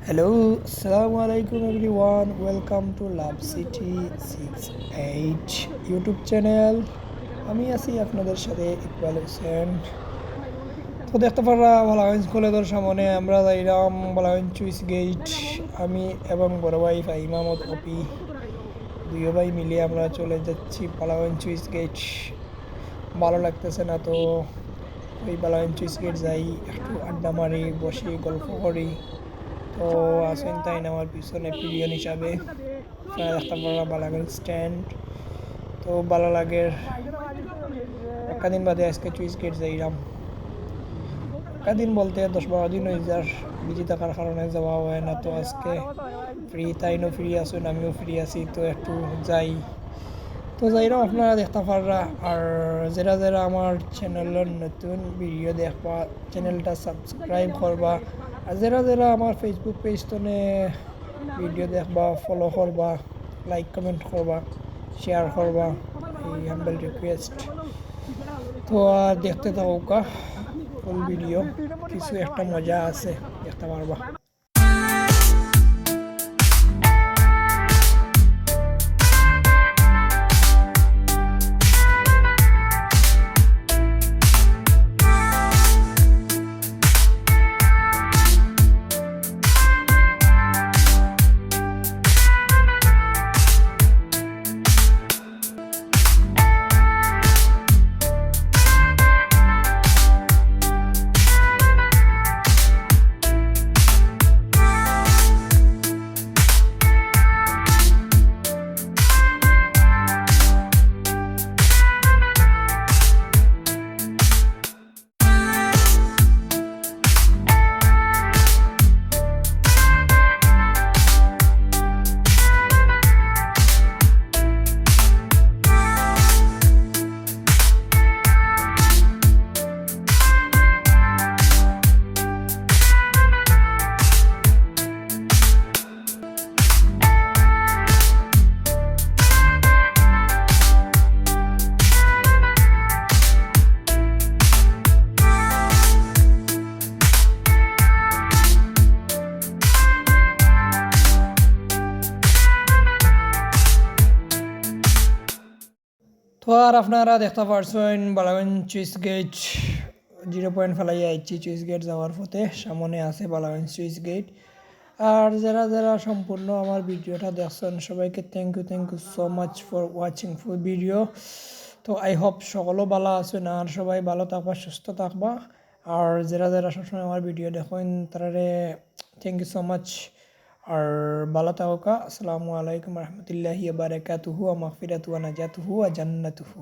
Hello, আসসালামু আলাইকুম everyone. Welcome to love city 68 YouTube channel. আমি আছি আপনাদের সাথে ইকবাল হোসেন। তো দেখতে পারা বালাগঞ্জ কলেজের সামনে আমরা যাইলাম বালাগঞ্জ চুইস গেট। আমি এবং বড় ভাই ফাহিমামদ অপি দুই ভাই মিলে আমরা চলে যাচ্ছি বালাগঞ্জ চুইস গেট। ভালো লাগতেছে না তো ওই বালাগঞ্জ চুইস গেট যাই, একটু আড্ডা মারি, বসি, গল্প করি। তো আসেন তাই না আমার পিছনে পিরিয়ন হিসাবে একটা বড় বালাগঞ্জ স্ট্যান্ড। তো ভালো লাগে, একটা দিন বাদে আজকে চুইস গেট যাইলাম। একটা দিন বলতে 10-12 দিন হয়ে যার, বিজি থাকার কারণে যাওয়া হয় না। তো আজকে ফ্রি, তাইনও ফ্রি আসুন, আমিও ফ্রি আছি, তো একটু যাই। তো যাইরাম আপনারা দেখতে পাররা। আর যারা যারা আমার চ্যানেলের নতুন ভিডিও দেখবা চ্যানেলটা সাবস্ক্রাইব করবা। আর যারা যারা আমার ফেসবুক পেজ তনে ভিডিও দেখবা ফলো করবা, লাইক কমেন্ট করবা, শেয়ার করবা, এই হাম্বল রিকোয়েস্ট। তো আর দেখতে থাকুকা ফুল ভিডিও, কিছু একটা মজা আছে, দেখতে পারবা। তো আর আপনারা দেখতে পারছেন বালাগঞ্জ চুইস গেট 0 পয়েন্ট ফেলাই আইছি। চুইস গেট যাওয়ার পথে সামনে আছে বালাগঞ্জ চুইস গেট। আর যারা যারা সম্পূর্ণ আমার ভিডিওটা দেখছেন সবাইকে thank you so much for watching full video. তো আই হোপ সকলও ভালো আছেন, আর সবাই ভালো থাকবা, সুস্থ থাকবা। আর যারা যারা সবসময় আমার ভিডিও দেখেন তারারে থ্যাংক ইউ সো মাচ। আর ভালো থাকা। আসসালামু আলাইকুম রহমতুল্লাহি ওয়া বারাকাতুহু ওয়া মাগফিরাতুহু ওয়া নাজাতুহু ওয়া জান্নাতুহু।